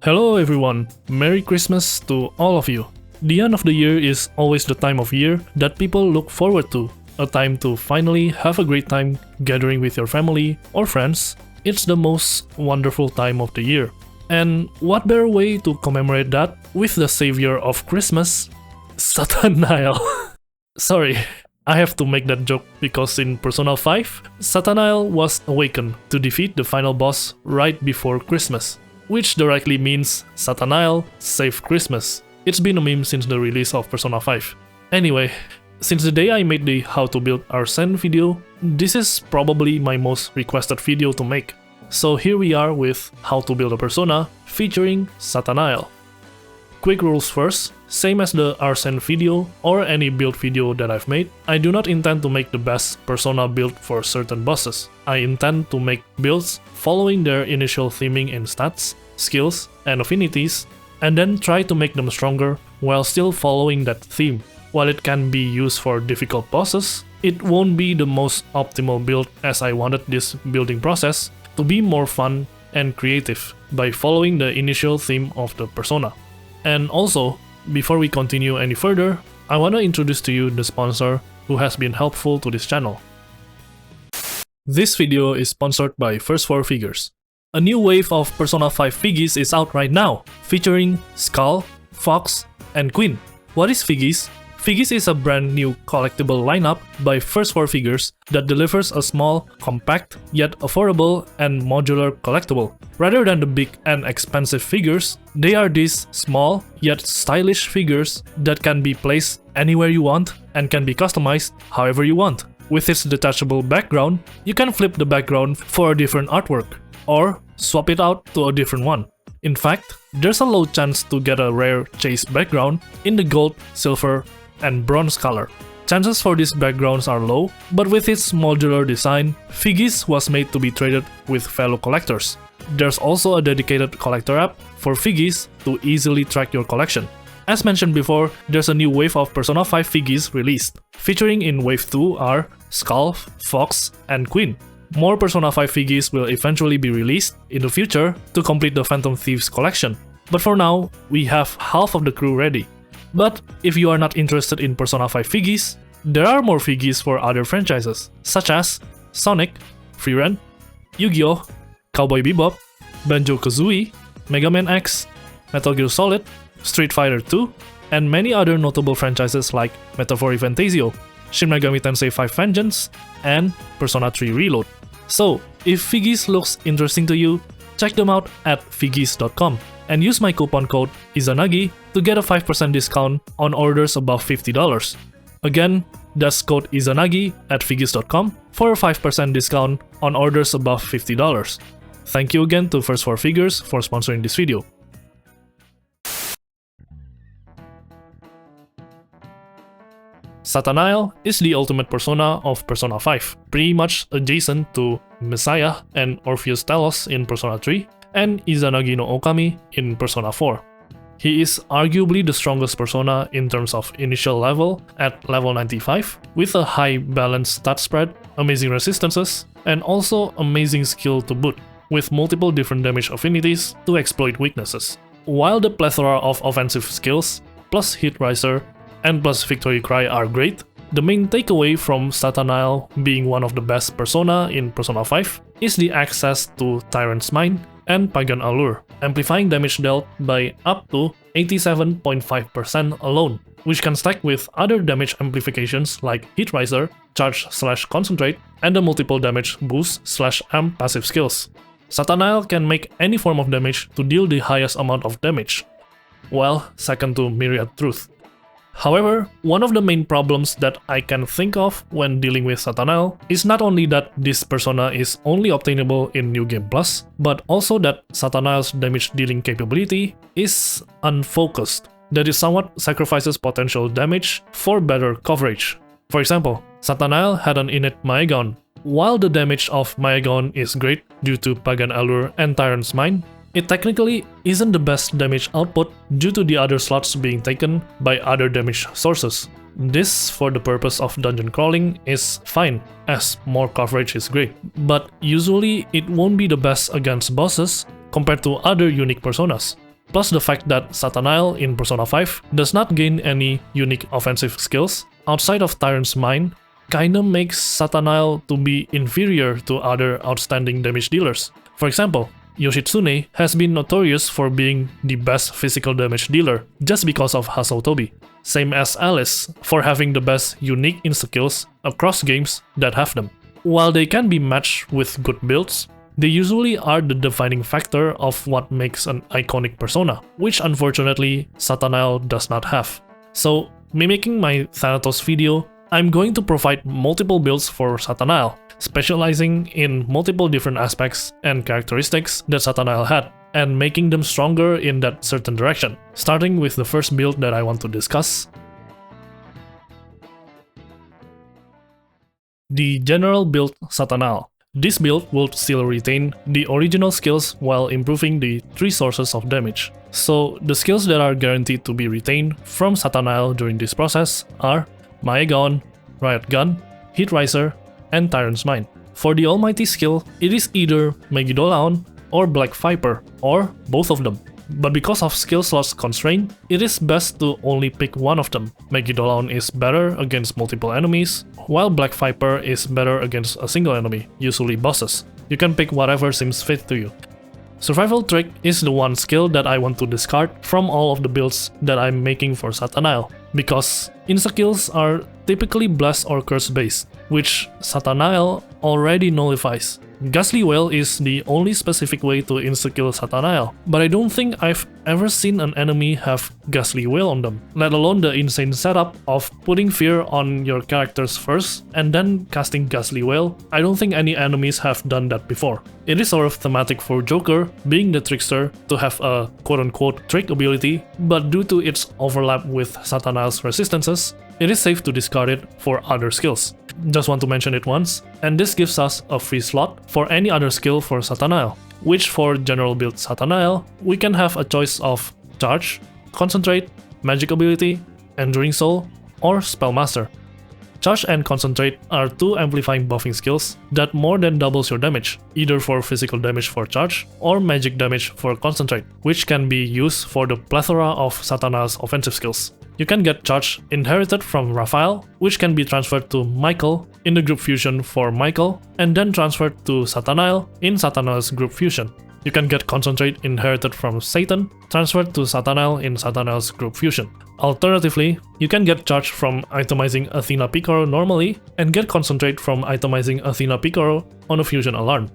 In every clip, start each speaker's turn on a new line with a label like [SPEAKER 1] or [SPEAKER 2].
[SPEAKER 1] Hello everyone, Merry Christmas to all of you. The end of the year is always the time of year that people look forward to, a time to finally have a great time gathering with your family or friends. It's the most wonderful time of the year. And what better way to commemorate that with the savior of Christmas, Satanael. Sorry, I have to make that joke because in Persona 5, Satanael was awakened to defeat the final boss right before Christmas, which directly means Satanael saved Christmas. It's been a meme since the release of Persona 5. Anyway, since the day I made the how to build Arsene video, this is probably my most requested video to make. So here we are with how to build a persona featuring Satanael. Quick rules first, same as the Arsene video or any build video that I've made, I do not intend to make the best persona build for certain bosses. I intend to make builds following their initial theming in stats, skills, and affinities, and then try to make them stronger while still following that theme. While it can be used for difficult bosses, it won't be the most optimal build as I wanted this building process to be more fun and creative by following the initial theme of the persona. And also, before we continue any further, I want to introduce to you the sponsor who has been helpful to this channel. This video is sponsored by First 4 Figures. A new wave of Persona 5 FiGGYZ is out right now, featuring Skull, Fox, and Queen. What is FiGGYZ? FiGGYZ is a brand new collectible lineup by First 4 Figures that delivers a small, compact, yet affordable and modular collectible. Rather than the big and expensive figures, they are these small yet stylish figures that can be placed anywhere you want and can be customized however you want. With its detachable background, you can flip the background for a different artwork, or swap it out to a different one. In fact, there's a low chance to get a rare chase background in the gold, silver, and bronze color. Chances for these backgrounds are low, but with its modular design, FiGGYZ was made to be traded with fellow collectors. There's also a dedicated collector app for FiGGYZ to easily track your collection. As mentioned before, there's a new wave of Persona 5 FiGGYZ released. Featuring in Wave 2 are Skull, Fox, and Queen. More Persona 5 FiGGYZ will eventually be released in the future to complete the Phantom Thieves collection. But for now, we have half of the crew ready. But if you are not interested in Persona 5 FiGGYZ, there are more FiGGYZ for other franchises, such as Sonic, Frieren, Yu-Gi-Oh!, Cowboy Bebop, Banjo-Kazooie, Mega Man X, Metal Gear Solid, Street Fighter 2, and many other notable franchises like Metaphor Fantasio, Shin Megami Tensei 5 Vengeance, and Persona 3 Reload. So, if FiGGYZ looks interesting to you, check them out at FiGGYZ.com and use my coupon code Izanagi to get a 5% discount on orders above $50. Again, that's code Izanagi at FiGGYZ.com for a 5% discount on orders above $50. Thank you again to First 4 Figures for sponsoring this video. Satanael is the ultimate persona of Persona 5, pretty much adjacent to Messiah and Orpheus Telos in Persona 3, and Izanagi no Okami in Persona 4. He is arguably the strongest persona in terms of initial level at level 95, with a high balanced stat spread, amazing resistances, and also amazing skill to boot, with multiple different damage affinities to exploit weaknesses. While the plethora of offensive skills, plus Hit Riser, and plus Victory Cry are great, the main takeaway from Satanael being one of the best persona in Persona 5 is the access to Tyrant's Mind and Pagan Allure, amplifying damage dealt by up to 87.5% alone, which can stack with other damage amplifications like Hit Riser, Charge/Concentrate, and the multiple damage boost/amp passive skills. Satanael can make any form of damage to deal the highest amount of damage, well, second to Myriad Truth. However, one of the main problems that I can think of when dealing with Satanael is not only that this persona is only obtainable in New Game Plus, but also that Satanael's damage dealing capability is unfocused, that it somewhat sacrifices potential damage for better coverage. For example, Satanael had an innate Maegon. While the damage of Maegon is great due to Pagan Allure and Tyrant's Mind, it technically isn't the best damage output due to the other slots being taken by other damage sources. This, for the purpose of dungeon crawling, is fine, as more coverage is great, but usually it won't be the best against bosses compared to other unique personas. plus the fact that Satanael in Persona 5 does not gain any unique offensive skills outside of Tyrant's Mind, kinda makes Satanael to be inferior to other outstanding damage dealers. For example, Yoshitsune has been notorious for being the best physical damage dealer just because of Hasotobi, same as Alice for having the best unique insta-kills across games that have them. While they can be matched with good builds, they usually are the defining factor of what makes an iconic persona, which unfortunately Satanael does not have. So, mimicking my Thanatos video, I'm going to provide multiple builds for Satanael, specializing in multiple different aspects and characteristics that Satanael had, and making them stronger in that certain direction. Starting with the first build that I want to discuss, the General Build Satanael. This build will still retain the original skills while improving the 3 sources of damage. So the skills that are guaranteed to be retained from Satanael during this process are Maegaon, Riot Gun, Heat Riser, and Tyrant's Mind. For the Almighty skill, it is either Megidolaon or Black Viper, or both of them. But because of skill slots constraint, it is best to only pick one of them. Megidolaon is better against multiple enemies, while Black Viper is better against a single enemy, usually bosses. You can pick whatever seems fit to you. Survival Trick is the one skill that I want to discard from all of the builds that I'm making for Satanael, because insta-kills are typically bless or curse based, which Satanael already nullifies. Ghastly Wail is the only specific way to insta-kill Satanael, but I don't think I've ever seen an enemy have Ghastly Wail on them, let alone the insane setup of putting fear on your characters first and then casting Ghastly Wail. I don't think any enemies have done that before. It is sort of thematic for Joker, being the trickster, to have a quote-unquote trick ability, but due to its overlap with Satanael's resistances, it is safe to discard it for other skills. Just want to mention it once, and this gives us a free slot for any other skill for Satanael, which for general build Satanael, we can have a choice of Charge, Concentrate, Magic Ability, Enduring Soul, or Spellmaster. Charge and Concentrate are 2 amplifying buffing skills that more than doubles your damage, either for physical damage for Charge or magic damage for Concentrate, which can be used for the plethora of Satanael's offensive skills. You can get Charge inherited from Raphael, which can be transferred to Michael in the group fusion for Michael, and then transferred to Satanael in Satanael's group fusion. You can get Concentrate inherited from Satan, transferred to Satanael in Satanael's group fusion. Alternatively, you can get Charge from itemizing Athena Picaro normally, and get Concentrate from itemizing Athena Picaro on a fusion alarm.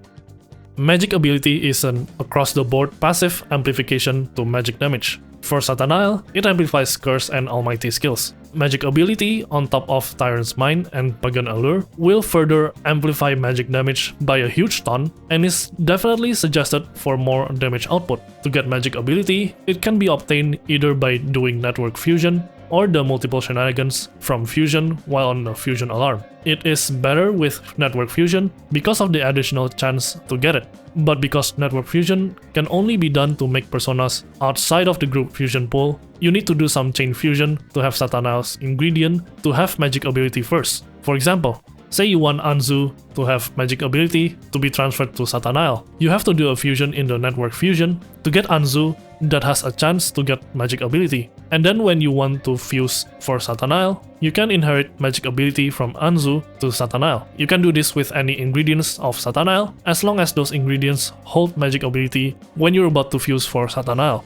[SPEAKER 1] Magic Ability is an across-the-board passive amplification to magic damage. For Satanael, it amplifies Curse and Almighty skills. Magic Ability on top of Tyrant's Mind and Pagan Allure will further amplify magic damage by a huge ton, and is definitely suggested for more damage output. To get Magic Ability, it can be obtained either by doing Network Fusion or the multiple shenanigans from Fusion while on the Fusion alarm. It is better with Network Fusion because of the additional chance to get it, but because Network Fusion can only be done to make personas outside of the group fusion pool, you need to do some chain fusion to have Satanael's ingredient to have magic ability first. For example, say you want Anzu to have magic ability to be transferred to Satanael. You have to do a fusion in the network fusion to get Anzu that has a chance to get magic ability. And then when you want to fuse for Satanael, you can inherit magic ability from Anzu to Satanael. You can do this with any ingredients of Satanael as long as those ingredients hold magic ability when you're about to fuse for Satanael.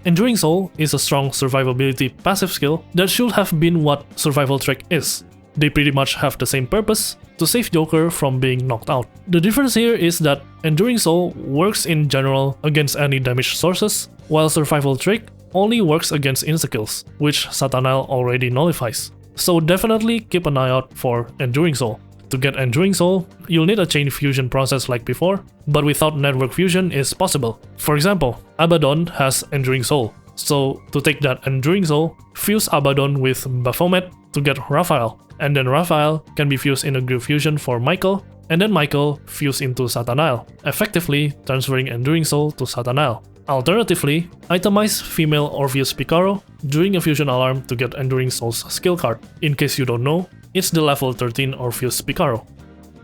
[SPEAKER 1] Enduring Soul is a strong survivability passive skill that should have been what Survival Trick is. They pretty much have the same purpose, to save Joker from being knocked out. The difference here is that Enduring Soul works in general against any damage sources, while Survival Trick only works against insta-kills, which Satanael already nullifies. So definitely keep an eye out for Enduring Soul. To get Enduring Soul, you'll need a chain fusion process like before, but without network fusion is possible. For example, Abaddon has Enduring Soul, so to take that Enduring Soul, fuse Abaddon with Baphomet to get Raphael, and then Raphael can be fused in a group fusion for Michael, and then Michael fuse into Satanael, effectively transferring Enduring Soul to Satanael. Alternatively, itemize female Orpheus Picaro during a fusion alarm to get Enduring Soul's skill card. In case you don't know, it's the level 13 Orpheus Picaro.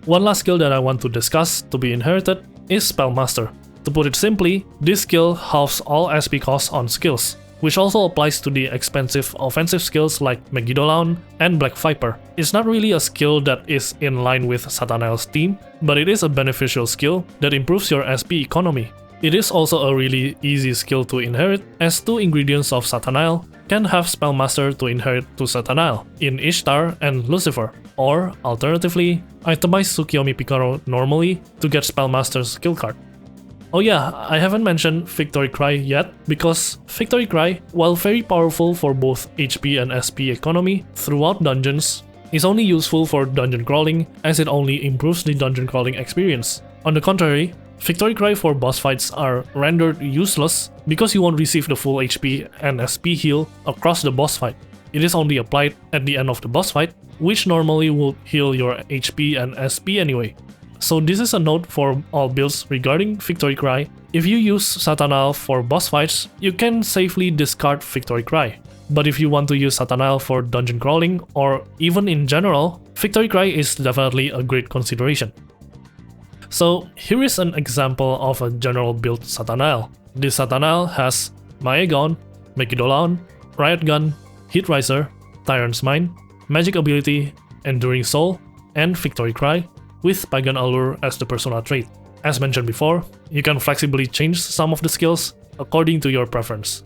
[SPEAKER 1] One last skill that I want to discuss to be inherited is Spellmaster. To put it simply, this skill halves all SP costs on skills, which also applies to the expensive offensive skills like Megidolaun and Black Viper. It's not really a skill that is in line with Satanael's theme, but it is a beneficial skill that improves your SP economy. It is also a really easy skill to inherit, as 2 ingredients of Satanael can have Spellmaster to inherit to Satanael in Ishtar and Lucifer, or alternatively, itemize Tsukiyomi Picaro normally to get Spellmaster's skill card. Oh yeah, I haven't mentioned Victory Cry yet, because Victory Cry, while very powerful for both HP and SP economy throughout dungeons, is only useful for dungeon crawling, as it only improves the dungeon crawling experience. On the contrary, Victory Cry for boss fights are rendered useless because you won't receive the full HP and SP heal across the boss fight. It is only applied at the end of the boss fight, which normally would heal your HP and SP anyway. So this is a note for all builds regarding Victory Cry. If you use Satanael for boss fights, you can safely discard Victory Cry. But if you want to use Satanael for dungeon crawling, or even in general, Victory Cry is definitely a great consideration. So here is an example of a general build Satanael. This Satanael has Maegon, Megidolaun, Riot Gun, Heat Riser, Tyrant's Mind, Magic Ability, Enduring Soul, and Victory Cry, with Pagan Allure as the persona trait. As mentioned before, you can flexibly change some of the skills according to your preference.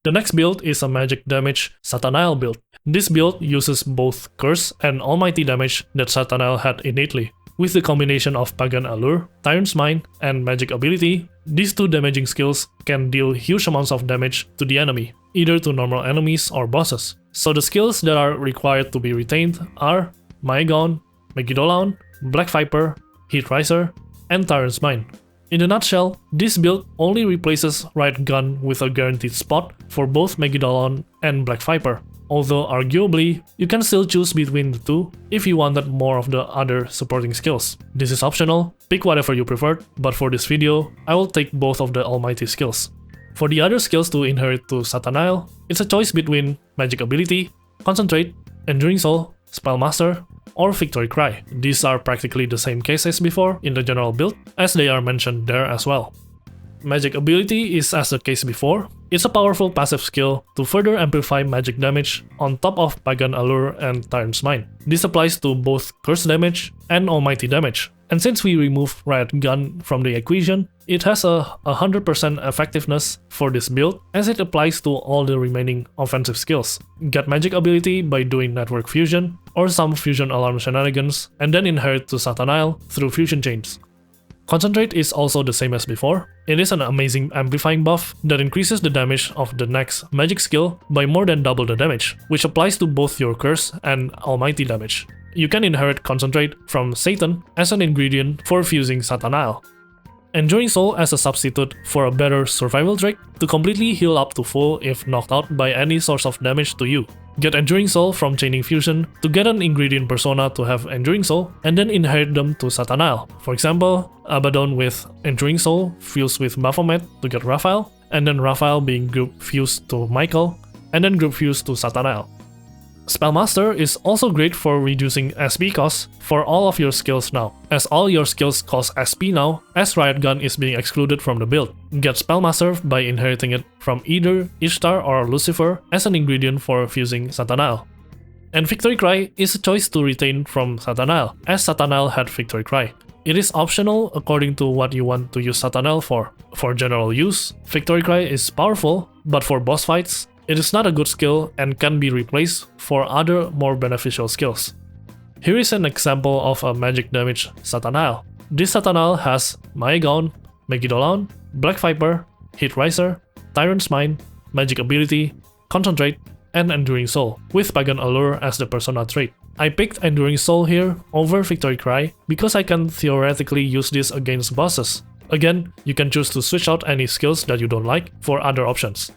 [SPEAKER 1] The next build is a magic damage Satanael build. This build uses both Curse and Almighty damage that Satanael had innately. With the combination of Pagan Allure, Tyrant's Mind, and Magic Ability, these 2 damaging skills can deal huge amounts of damage to the enemy, either to normal enemies or bosses. So the skills that are required to be retained are Maegon, Megidolaun, Black Viper, Heat Riser, and Tyrant's Mind. In a nutshell, this build only replaces Riot Gun with a guaranteed spot for both Megidolaun and Black Viper, although arguably, you can still choose between the 2 if you wanted more of the other supporting skills. This is optional, pick whatever you prefer, but for this video, I will take both of the Almighty skills. For the other skills to inherit to Satanael, it's a choice between Magic Ability, Concentrate, Enduring Soul, Spellmaster, or Victory Cry. These are practically the same case as before in the general build, as they are mentioned there as well. Magic Ability is as the case before. It's a powerful passive skill to further amplify magic damage on top of Pagan Allure and Tyrant's Mind. This applies to both Curse damage and Almighty damage. And since we remove Riot Gun from the equation, it has a 100% effectiveness for this build, as it applies to all the remaining offensive skills. Get Magic Ability by doing Network Fusion, or some Fusion Alarm shenanigans, and then inherit to Satanael through Fusion Chains. Concentrate is also the same as before. It is an amazing amplifying buff that increases the damage of the next magic skill by more than double the damage, which applies to both your Curse and Almighty damage. You can inherit Concentrate from Satan as an ingredient for fusing Satanael. Enduring Soul as a substitute for a better survival trick to completely heal up to full if knocked out by any source of damage to you. Get Enduring Soul from Chaining Fusion to get an ingredient persona to have Enduring Soul, and then inherit them to Satanael. For example, Abaddon with Enduring Soul fused with Baphomet to get Raphael, and then Raphael being group fused to Michael, and then group fused to Satanael. Spellmaster is also great for reducing SP costs for all of your skills now, as all your skills cost SP now, as Riot Gun is being excluded from the build. Get Spellmaster by inheriting it from either Ishtar or Lucifer as an ingredient for fusing Satanael. And Victory Cry is a choice to retain from Satanael, as Satanael had Victory Cry. It is optional according to what you want to use Satanael for. For general use, Victory Cry is powerful, but for boss fights, it is not a good skill and can be replaced for other more beneficial skills. Here is an example of a magic damage Satanael. This Satanael has Maegon, Megidolaun, Black Viper, Heat Riser, Tyrant's Mind, Magic Ability, Concentrate, and Enduring Soul, with Pagan Allure as the persona trait. I picked Enduring Soul here over Victory Cry because I can theoretically use this against bosses. Again, you can choose to switch out any skills that you don't like for other options.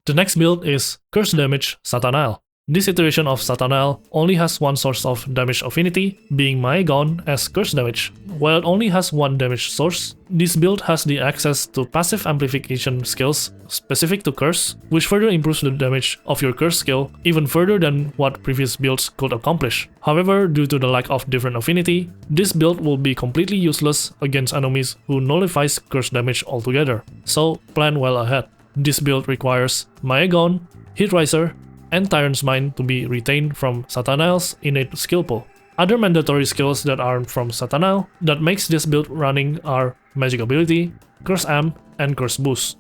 [SPEAKER 1] The next build is Curse Damage Satanael. This iteration of Satanael only has one source of damage affinity, being Maegon as curse damage. While it only has one damage source, this build has the access to passive amplification skills specific to curse, which further improves the damage of your curse skill even further than what previous builds could accomplish. However, due to the lack of different affinity, this build will be completely useless against enemies who nullifies curse damage altogether, so plan well ahead. This build requires Maegon, Hitrisor, and Tyrant's Mind to be retained from Satanael's innate skill pool. Other mandatory skills that aren't from Satanael that makes this build running are Magic Ability, Curse Amp, and Curse Boost.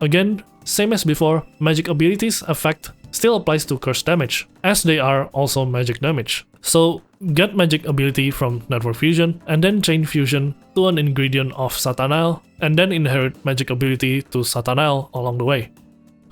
[SPEAKER 1] Again, same as before, Magic Abilities effect still applies to curse damage, as they are also magic damage. So get Magic Ability from Network Fusion, and then Chain Fusion to an ingredient of Satanael, and then inherit Magic Ability to Satanael along the way.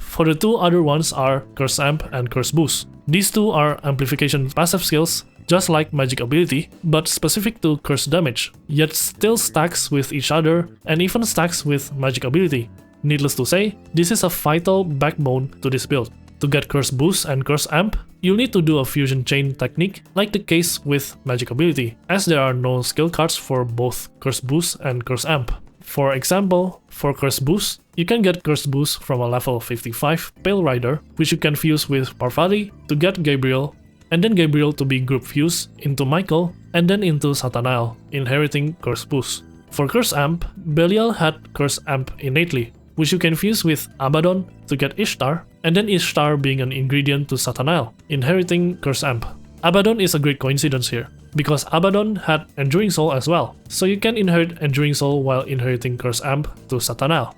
[SPEAKER 1] For the two other ones are Curse Amp and Curse Boost. These two are amplification passive skills, just like Magic Ability, but specific to curse damage, yet still stacks with each other and even stacks with Magic Ability. Needless to say, this is a vital backbone to this build. To get Curse Boost and Curse Amp, you'll need to do a fusion chain technique like the case with Magic Ability, as there are no skill cards for both Curse Boost and Curse Amp. For example, for Curse Boost, you can get Curse Boost from a level 55 Pale Rider, which you can fuse with Parvati to get Gabriel, and then Gabriel to be group fused into Michael, and then into Satanael, inheriting Curse Boost. For Curse Amp, Belial had Curse Amp innately, which you can fuse with Abaddon to get Ishtar, and then Ishtar being an ingredient to Satanael, inheriting Curse Amp. Abaddon is a great coincidence here, because Abaddon had Enduring Soul as well, so you can inherit Enduring Soul while inheriting Curse Amp to Satanael.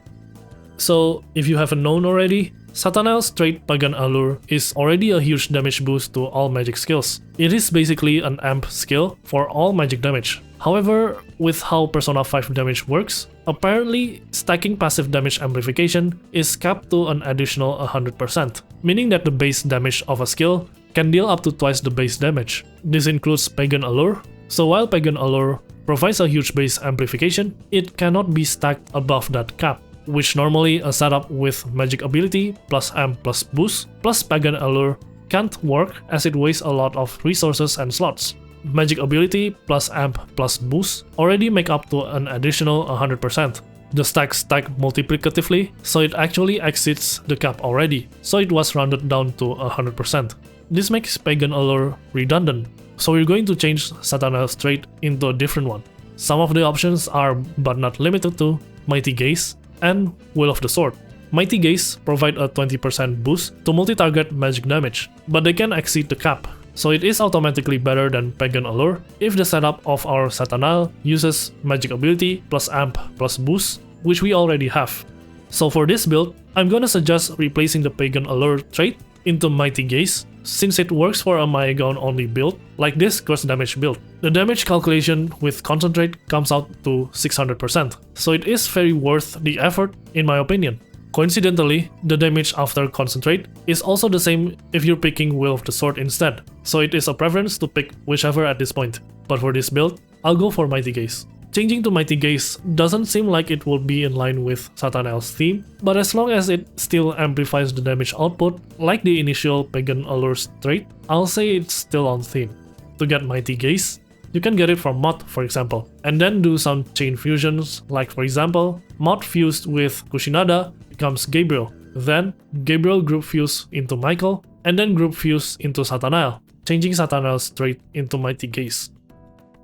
[SPEAKER 1] So, if you haven't known already, Satanael's trait Pagan Allure is already a huge damage boost to all magic skills. It is basically an amp skill for all magic damage. However, with how Persona 5 damage works, apparently stacking passive damage amplification is capped to an additional 100%, meaning that the base damage of a skill can deal up to twice the base damage. This includes Pagan Allure, so while Pagan Allure provides a huge base amplification, it cannot be stacked above that cap, which normally a setup with Magic Ability plus Amp plus Boost plus Pagan Allure can't work as it wastes a lot of resources and slots. Magic Ability plus Amp plus Boost already make up to an additional 100%. The stacks stack multiplicatively, so it actually exceeds the cap already, so it was rounded down to 100%. This makes Pagan Allure redundant, so we're going to change Satanael's trait into a different one. Some of the options are, but not limited to, Mighty Gaze and Will of the Sword. Mighty Gaze provide a 20% boost to multi-target magic damage, but they can exceed the cap, so it is automatically better than Pagan Allure if the setup of our Satanael uses Magic Ability plus Amp plus Boost, which we already have. So for this build, I'm gonna suggest replacing the Pagan Allure trait into Mighty Gaze, since it works for a Maegon only build, like this curse damage build. The damage calculation with Concentrate comes out to 600%, so it is very worth the effort in my opinion. Coincidentally, the damage after Concentrate is also the same if you're picking Will of the Sword instead, so it is a preference to pick whichever at this point. But for this build, I'll go for Mighty Gaze. Changing to Mighty Gaze doesn't seem like it would be in line with Satanael's theme, but as long as it still amplifies the damage output, like the initial Pagan Allure's trait, I'll say it's still on theme. To get Mighty Gaze, you can get it from Mod, for example, and then do some chain fusions, like for example, Mod fused with Kushinada becomes Gabriel, then Gabriel group fuse into Michael, and then group fuse into Satanael, changing Satanael's trait into Mighty Gaze.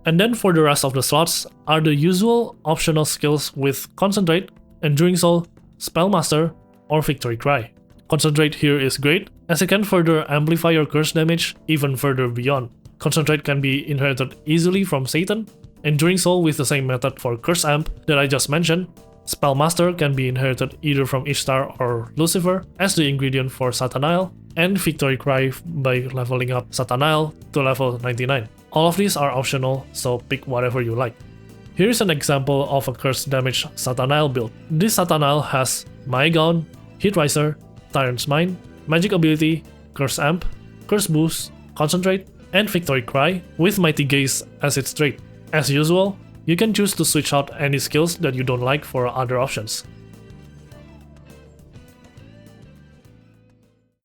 [SPEAKER 1] And then for the rest of the slots are the usual optional skills with Concentrate, Enduring Soul, Spellmaster, or Victory Cry. Concentrate here is great, as it can further amplify your curse damage even further beyond. Concentrate can be inherited easily from Satan, Enduring Soul with the same method for Curse Amp that I just mentioned. Spellmaster can be inherited either from Ishtar or Lucifer as the ingredient for Satanael, and Victory Cry by leveling up Satanael to level 99. All of these are optional, so pick whatever you like. Here is an example of a curse damage Satanael build. This Satanael has Maegon, Hitrisor, Tyrant's Mind, Magic Ability, Curse Amp, Curse Boost, Concentrate, and Victory Cry with Mighty Gaze as its trait. As usual, you can choose to switch out any skills that you don't like for other options.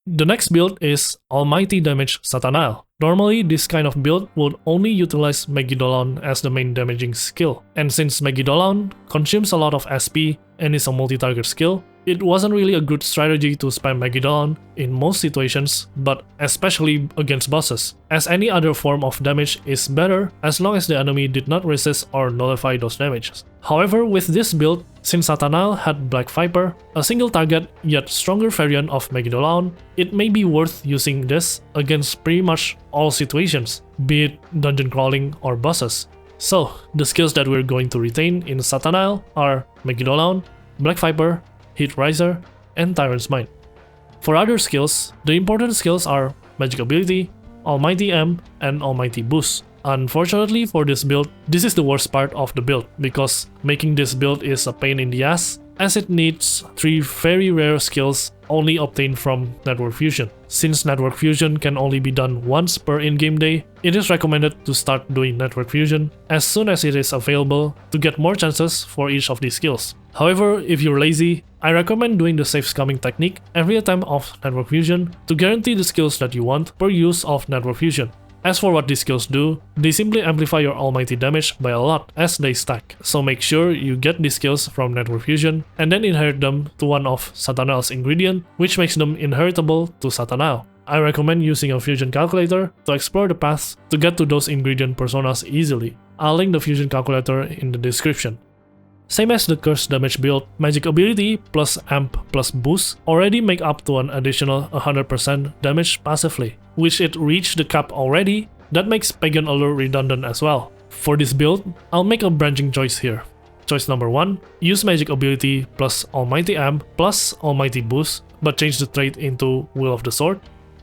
[SPEAKER 1] The next build is Almighty Damage Satanael. Normally, this kind of build would only utilize Megidolon as the main damaging skill, and since Megidolon consumes a lot of SP and is a multi-target skill, it wasn't really a good strategy to spam Megidolon in most situations, but especially against bosses, as any other form of damage is better as long as the enemy did not resist or nullify those damages. However, with this build, since Satanael had Black Viper, a single target yet stronger variant of Megidolon, it may be worth using this against pretty much all situations, be it dungeon crawling or bosses. So, the skills that we're going to retain in Satanael are Megidolon, Black Viper, Heat Riser, and Tyrant's Mind. For other skills, the important skills are Magic Ability, Almighty M, and Almighty Boost. Unfortunately for this build, this is the worst part of the build, because making this build is a pain in the ass, as it needs 3 very rare skills only obtained from Network Fusion. Since Network Fusion can only be done once per in-game day, it is recommended to start doing Network Fusion as soon as it is available to get more chances for each of these skills. However, if you're lazy, I recommend doing the safe scumming technique every attempt of Network Fusion to guarantee the skills that you want per use of Network Fusion. As for what these skills do, they simply amplify your almighty damage by a lot as they stack, so make sure you get these skills from Network Fusion and then inherit them to one of Satanael's ingredient, which makes them inheritable to Satanael. I recommend using a fusion calculator to explore the paths to get to those ingredient personas easily. I'll link the fusion calculator in the description. Same as the curse damage build, Magic Ability plus Amp plus Boost already make up to an additional 100% damage passively, which it reached the cap already. That makes Pagan Allure redundant as well. For this build, I'll make a branching choice here. Choice number 1, use Magic Ability plus Almighty Amp plus Almighty Boost, but change the trait into Will of the Sword.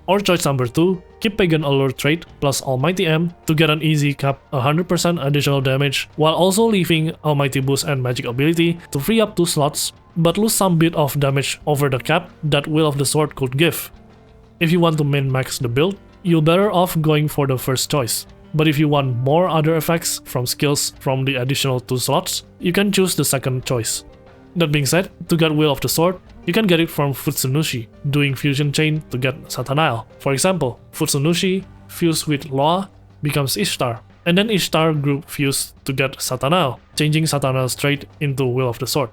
[SPEAKER 1] Or choice number 2, keep Pagan Allure trait plus Almighty M to get an easy cap 100% additional damage, while also leaving Almighty Boost and Magic Ability to free up 2 slots, but lose some bit of damage over the cap that Will of the Sword could give. If you want to min-max the build, you're better off going for the first choice. But if you want more other effects from skills from the additional 2 slots, you can choose the second choice. That being said, to get Will of the Sword, you can get it from Futsunushi, doing Fusion Chain to get Satanael. For example, Futsunushi fused with Loa becomes Ishtar, and then Ishtar group fused to get Satanael, changing Satanael's trait into Will of the Sword.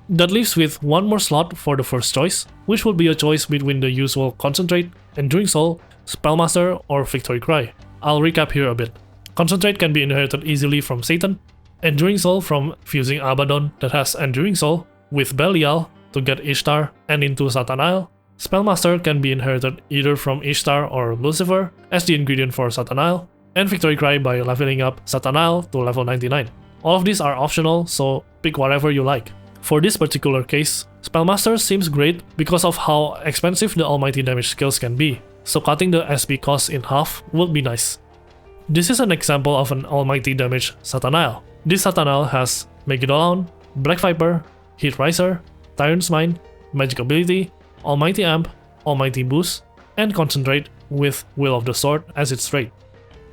[SPEAKER 1] That leaves with one more slot for the first choice, which will be a choice between the usual Concentrate, Enduring Soul, Spellmaster, or Victory Cry. I'll recap here a bit. Concentrate can be inherited easily from Satan, Enduring Soul from fusing Abaddon that has Enduring Soul with Belial to get Ishtar and into Satanael. Spellmaster can be inherited either from Ishtar or Lucifer as the ingredient for Satanael, and Victory Cry by leveling up Satanael to level 99. All of these are optional, so pick whatever you like. For this particular case, Spellmaster seems great because of how expensive the almighty damage skills can be, so cutting the SP cost in half would be nice. This is an example of an almighty damage Satanael. This Satanael has Megidolon, Black Viper, Heat Riser, Tyrant's Mind, Magic Ability, Almighty Amp, Almighty Boost, and Concentrate with Will of the Sword as its trait.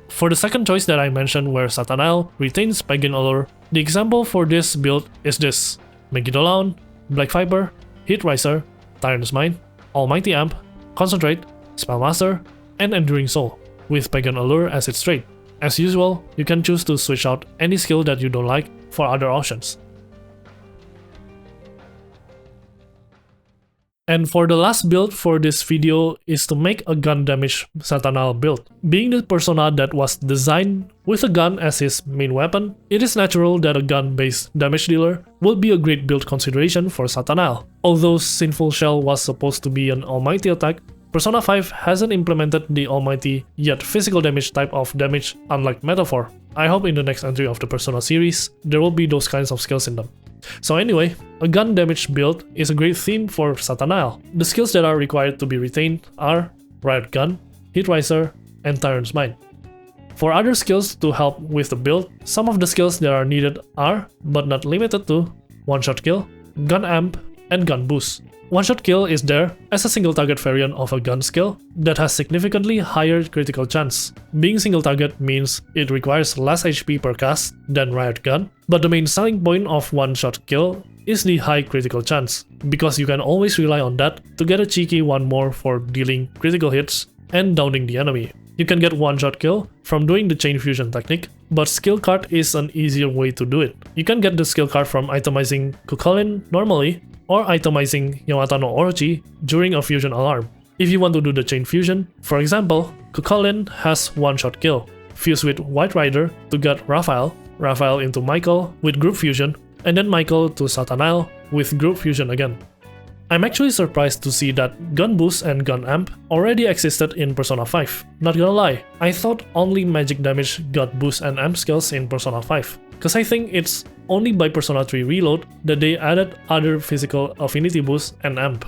[SPEAKER 1] For the second choice that I mentioned where Satanael retains Pagan Allure, the example for this build is this: Megidolon, Black Viper, Heat Riser, Tyrant's Mind, Almighty Amp, Concentrate, Spellmaster, and Enduring Soul, with Pagan Allure as its trait. As usual, you can choose to switch out any skill that you don't like for other options. And for the last build for this video is to make a gun damage Satanael build. Being the persona that was designed with a gun as his main weapon, it is natural that a gun-based damage dealer would be a great build consideration for Satanael. Although Sinful Shell was supposed to be an almighty attack, Persona 5 hasn't implemented the almighty yet physical damage type of damage unlike Metaphor. I hope in the next entry of the Persona series, there will be those kinds of skills in them. So anyway, a gun damage build is a great theme for Satanael. The skills that are required to be retained are Riot Gun, Heat Riser, and Tyrant's Mind. For other skills to help with the build, some of the skills that are needed are, but not limited to, One-Shot Kill, Gun Amp, and Gun Boost. One-Shot Kill is there as a single target variant of a gun skill that has significantly higher critical chance. Being single target means it requires less HP per cast than Riot Gun, but the main selling point of One-Shot Kill is the high critical chance, because you can always rely on that to get a cheeky one more for dealing critical hits and downing the enemy. You can get one-shot kill from doing the chain fusion technique, but skill card is an easier way to do it. You can get the skill card from itemizing Kukulin normally, or itemizing Yamata no Orochi during a fusion alarm. If you want to do the chain fusion, for example, Kukulin has one-shot kill. Fuse with White Rider to get Raphael, Raphael into Michael with group fusion, and then Michael to Satanael with group fusion again. I'm actually surprised to see that gun boost and gun amp already existed in Persona 5. Not gonna lie, I thought only magic damage got boost and amp skills in Persona 5, cause I think it's only by Persona 3 Reload that they added other physical affinity boost and amp.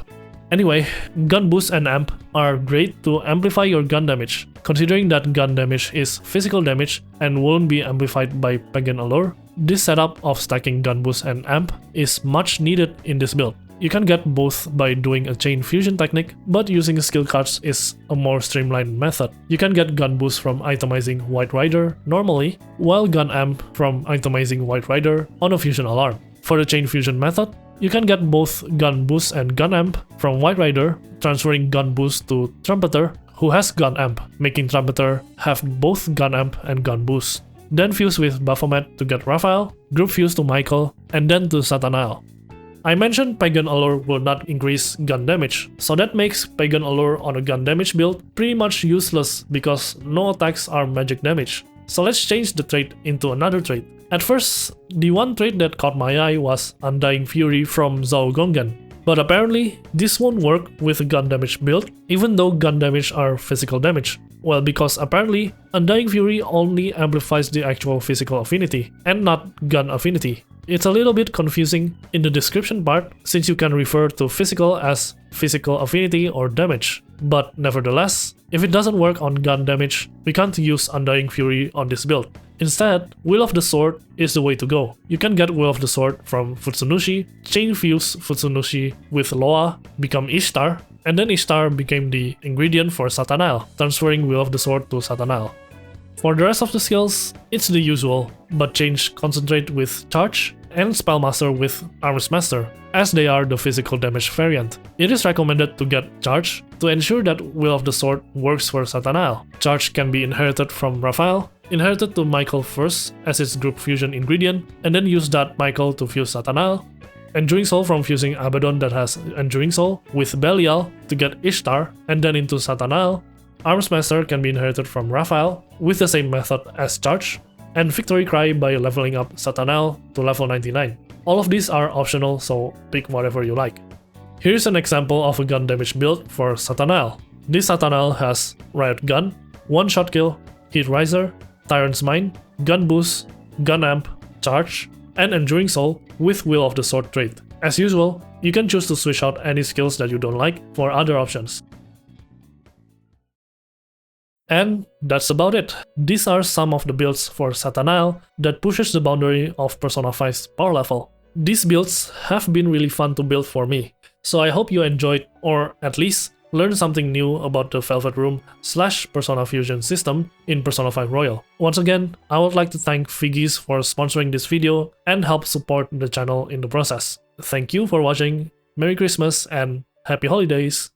[SPEAKER 1] Anyway, gun boost and amp are great to amplify your gun damage. Considering that gun damage is physical damage and won't be amplified by Pagan Allure, this setup of stacking gun boost and amp is much needed in this build. You can get both by doing a chain fusion technique, but using skill cards is a more streamlined method. You can get gun boost from itemizing White Rider normally, while gun amp from itemizing White Rider on a fusion alarm. For the chain fusion method, you can get both gun boost and gun amp from White Rider, transferring gun boost to Trumpeter, who has gun amp, making Trumpeter have both gun amp and gun boost. Then fuse with Baphomet to get Raphael, group fuse to Michael, and then to Satanael. I mentioned Pagan Allure will not increase gun damage, so that makes Pagan Allure on a gun damage build pretty much useless because no attacks are magic damage. So let's change the trait into another trait. At first, the one trait that caught my eye was Undying Fury from Zhao Gongen, but apparently this won't work with a gun damage build even though gun damage are physical damage. Well, because apparently Undying Fury only amplifies the actual physical affinity and not gun affinity. It's a little bit confusing in the description part since you can refer to physical as physical affinity or damage, but nevertheless, if it doesn't work on gun damage, we can't use Undying Fury on this build. Instead, Will of the Sword is the way to go. You can get Will of the Sword from Futsunushi, chain fuse Futsunushi with Loa, become Ishtar, and then Ishtar became the ingredient for Satanael, transferring Will of the Sword to Satanael. For the rest of the skills, it's the usual, but change Concentrate with Charge and Spellmaster with Arms Master, as they are the physical damage variant. It is recommended to get Charge to ensure that Will of the Sword works for Satanael. Charge can be inherited from Raphael, inherited to Michael first as its group fusion ingredient, and then use that Michael to fuse Satanael. Enduring Soul from fusing Abaddon that has Enduring Soul with Belial to get Ishtar and then into Satanael. Arms Master can be inherited from Raphael with the same method as Charge, and Victory Cry by leveling up Satanael to level 99. All of these are optional, so pick whatever you like. Here's an example of a gun damage build for Satanael. This Satanael has Riot Gun, One Shot Kill, Heat Riser, Tyrant's Mind, Gun Boost, Gun Amp, Charge, and Enduring Soul with Will of the Sword trait. As usual, you can choose to switch out any skills that you don't like for other options. And that's about it. These are some of the builds for Satanael that pushes the boundary of Persona 5's power level. These builds have been really fun to build for me, so I hope you enjoyed or at least learned something new about the Velvet Room / Persona Fusion system in Persona 5 Royal. Once again, I would like to thank FiGGYZ for sponsoring this video and help support the channel in the process. Thank you for watching, Merry Christmas and Happy Holidays!